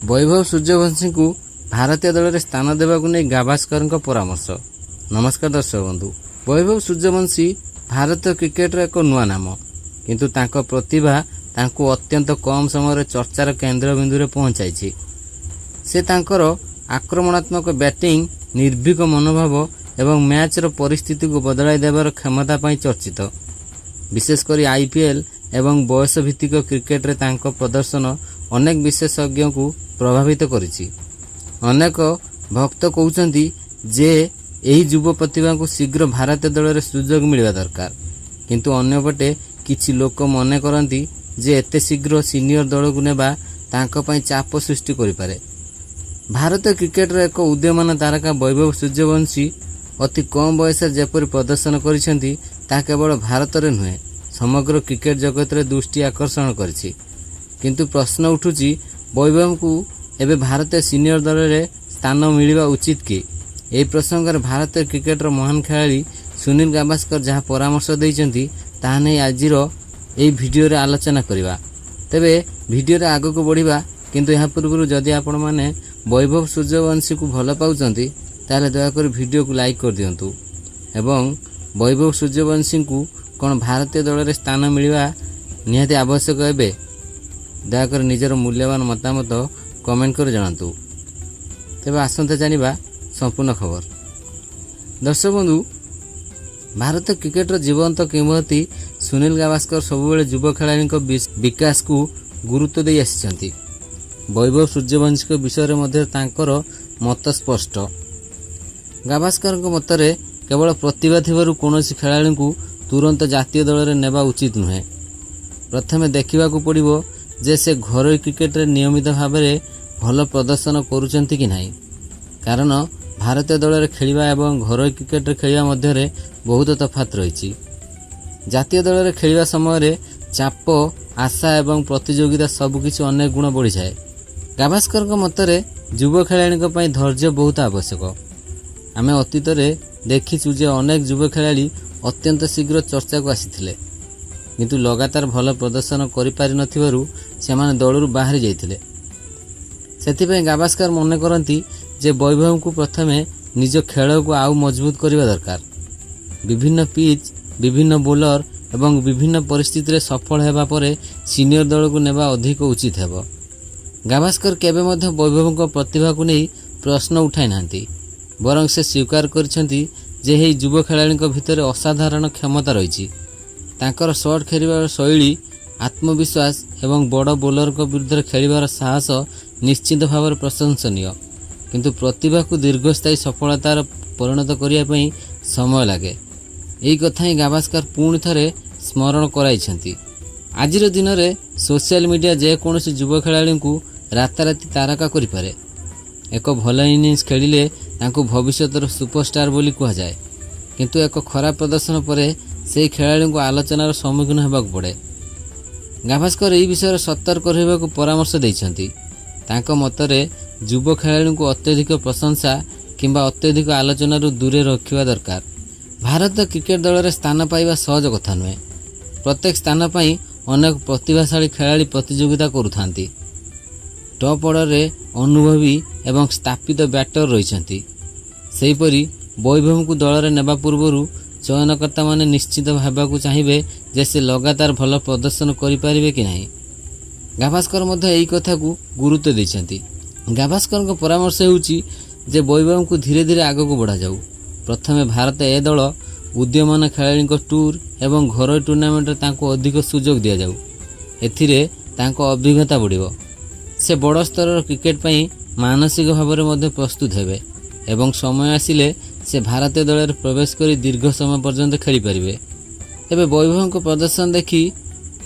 वैभव सूर्यवंशी को भारतीय दल में स्थान देवाक नहीं गाभास्कर परामर्श। नमस्कार दर्शक बंधु, वैभव सूर्यवंशी भारतीय क्रिकेटर एक नुआ नाम, किंतु तांको प्रतिभा तांको अत्यंत कम समय चर्चार केन्द्रबिंदु में पहुंचाई। से तांकर आक्रमणात्मक बैटिंग, निर्भीक मनोभाव एवं मैचर परिस्थिति को बदलाई देवार क्षमता पर चर्चित। विशेषकर आईपीएल एवं बयस भित्तिक क्रिकेट रे तांको प्रदर्शन अनेक विशेषज्ञ को प्रभावित करिछि। अनेक भक्त कहउछन्ति जे एही युव प्रतिभा को शीघ्र भारतीय दल में सुजोग मिलवा दरकार, किंतु अन्यपटे किछि लोक मने करନ୍ତି जे एते शीघ्र सीनियर दल को नेबा तांको पई चाप सृष्टि करि पारे। भारतीय क्रिकेट रे एक उदीयमान तारका वैभव सूर्यवंशी अति कम बयस जेपरि प्रदर्शन करिसेंति ता केवल भारत रे नुहे समग्र क्रिकेट जगत रे दृष्टि आकर्षण करिछि। किंतु प्रश्न उठुछि वैभव को एबे भारतीय सीनियर दल में स्थान मिलवा उचित कि? एही प्रसंग में भारतीय क्रिकेटर महान खेलाड़ी सुनील गाभास्कर जहाँ परामर्श देइछन्ति ताहा नै आजिर एही भिडियो रे आलोचना करिबा। तेबे भिडियो रे आगो को बढ़िबा, किंतु यहाँ पूर्व जदि आपण माने वैभव सूर्यवंशी को भल पाउछन्ति ताले दयाकर भिडियो को लाइक कर दियंतु एवं वैभव सूर्यवंशी को कौन भारतीय दल में स्थान मिलवा निहाती आवश्यक हेबे दयाकर निजर मूल्यवान मतामत कमेंट कर जणातु। तेबे आसंते जानिबा संपूर्ण खबर। दर्शक बंधु, भारतीय क्रिकेटर जीवंत किंवदंती सुनील गाभास्कर सबुबेले युव खेलाड़ी विकास को गुरुत्व दे आसिछन्ति। वैभव सूर्यवंशी के विषय में तांकर मत स्पष्ट। गाभास्कर मतरे केवल प्रतिभा थिबारु कोनोसी खेलाड़ी को तुरंत जातीय दल में नेबा उचित नुहे। प्रथमे देखा पड़ो जे से घरोई क्रिकेट रे नियमित भाव में भल प्रदर्शन करुचंती कि नहीं, कारण भारतीय दल में खेलिबा एवं घरोई क्रिकेट रे खेलिबा मध्य बहुत तफात रही। जातीय दल में खेलिबा समय चाप, आशा एवं प्रतियोगिता सबकिछि अनेक गुण बढ़ी जाए। गाभास्कर मतरे युव खेलाड़ी धैर्य बहुत आवश्यक। आमे अतीत रे देखिछु जे अनेक युव खेलाड़ी अत्यंत शीघ्र चर्चा को आसीथिले, किंतु लगातार भल प्रदर्शन करिपारि नथिबारु सेमाने दलरू बाहरी जाइथिले। सेथिपई गाभास्कर मने करନ୍ତି जे वैभव को प्रथमे निज खेल को आउ मजबूत करबा दरकार। विभिन्न पिच, विभिन्न बोलर एवं विभिन्न परिस्थिति रे सफल हेबा परे सीनियर दल को नेबा अधिक उचित हेबो। गाभास्कर केबे मध्य वैभव को प्रतिभा को नहीं प्रश्न उठाई नांती, बरं से स्वीकार करछन्ती जे हे युव खेलाड़ी भितर असाधारण क्षमता रही। तांकर शॉट खेलिबार शैली, आत्मविश्वास एवं बड़ बोलर को विरुद्ध खेलिबार साहस निश्चित भाव प्रशंसनीय, किंतु प्रतिभा को दीर्घस्थायी सफलतार परिणत करने समय लगे। यही कथा ही गाभास्कर पुणी थे स्मरण कराइछन्ति। आजिर दिन में सोशल मीडिया जेकोसी युव खेलाड़ी को राताराति तारका करिपारे। एक भल इनिंग्स खेलिले तांको भविष्यतर सुपरस्टार बोली कहा जाए, किंतु एक खराब प्रदर्शन पर से खेलाड़ी को आलोचनार सम्मुखीन होबाक पड़े। गाभास्कर यही विषय सतर्क रहिबा को परामर्श दैछन्ति। तांको मतरे युव खेलाड़ी को अत्यधिक प्रशंसा किंबा अत्यधिक आलोचना दूरे रखिबा दरकार। भारत क्रिकेट दल में स्थान पाइबा सहज कथा नुहे। प्रत्येक स्थान पर अनेक प्रतिभाशाली खेलाड़ी प्रतियोगिता करुथांती। टॉप ऑर्डर रे अनुभवी एवं स्थापित बैटर रहिछन्ति। सेहीपरि वैभव को दल में नेबा पूर्व चयनकर्ता माने निश्चित भावकु चाहिए जे से लगातार भल प्रदर्शन करिपारिबे कि नहीं। गाभास्कर मध्य एही कथा को गुरुत्व दैछन्ति। गाभास्कर को परामर्श हेउछि जे वैभव को धीरे धीरे आगक बढ़ा जाऊ। प्रथमे भारत ए दल उदीयमान खेलाड़ी टूर एवं घरोई टूर्नामेंट तांको अधिक सुजोग दिया जाऊ। एथिरे तांको अभिज्ञता बढ़िबो। से बड़ स्तर क्रिकेट पई मानसिक भाव में प्रस्तुत हेबे एवं समय आसिले से भारतीय दल में प्रवेश करी दीर्घ समय पर्यंत खेली पारिबे। एबे वैभव को प्रदर्शन देखि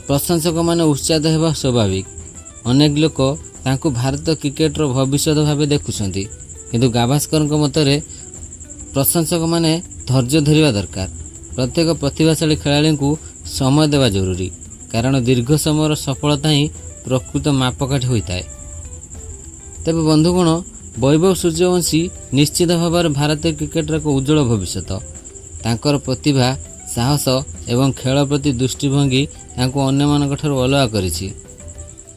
प्रशंसक माने उत्साहित हेबा स्वाभाविक। अनेक लोक तांको भारतीय क्रिकेटर भविष्य भाव देखुछन्ति, किंतु गाभास्कर मतरे प्रशंसक माने धैर्य धरिबा दरकार। प्रत्येक प्रतिभाशाली खेलाड़ी को समय देवा जरूरी, कारण दीर्घ समय सफलता ही प्रकृत मापकाठी होता है। तेबे बंधुगण, वैभव सूर्यवंशी निश्चित भाव में भारतीय क्रिकेटर एक उज्जवल भविष्य। तांकर प्रतिभा, साहस एवं खेल प्रति दृष्टिभंगी तांको अन्य मानक ठारू अलग करिछि।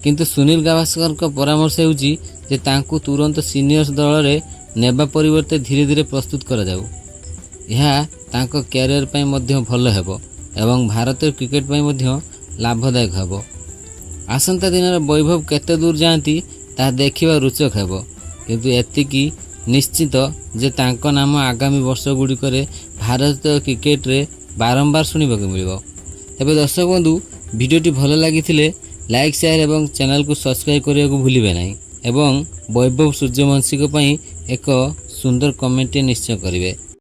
किंतु सुनील गाभास्कर परामर्श हेउछि ଯେ ତାଙ୍କୁ ତୁରନ୍ତ ସିନିୟର୍ସ ଦଳରେ ନେବା ପରିବର୍ତ୍ତେ ଧୀରେ ଧୀରେ ପ୍ରସ୍ତୁତ କରାଯାଉ। ଏହା ତାଙ୍କ କ୍ୟାରିୟର ପାଇଁ ମଧ୍ୟ ଭଲ ହେବ ଏବଂ ଭାରତୀୟ କ୍ରିକେଟ ପାଇଁ ମଧ୍ୟ ଲାଭଦାୟକ ହେବ। ଆସନ୍ତା ଦିନରେ ବୈଭବ କେତେ ଦୂର ଯାଆନ୍ତି ତାହା ଦେଖିବା ରୋଚକ ହେବ, କିନ୍ତୁ ଏତିକି ନିଶ୍ଚିତ ଯେ ତାଙ୍କ ନାମ ଆଗାମୀ ବର୍ଷଗୁଡ଼ିକରେ ଭାରତୀୟ କ୍ରିକେଟରେ ବାରମ୍ବାର ଶୁଣିବାକୁ ମିଳିବ। ତେବେ ଦର୍ଶକ ବନ୍ଧୁ, ଭିଡ଼ିଓଟି ଭଲ ଲାଗିଥିଲେ ଲାଇକ୍, ସେୟାର ଏବଂ ଚ୍ୟାନେଲକୁ ସବସ୍କ୍ରାଇବ୍ କରିବାକୁ ଭୁଲିବେ ନାହିଁ ଏବଂ ବୈଭବ ସୂର୍ଯ୍ୟବଂଶୀଙ୍କ ପାଇଁ ଏକ ସୁନ୍ଦର କମେଣ୍ଟଟିଏ ନିଶ୍ଚୟ କରିବେ।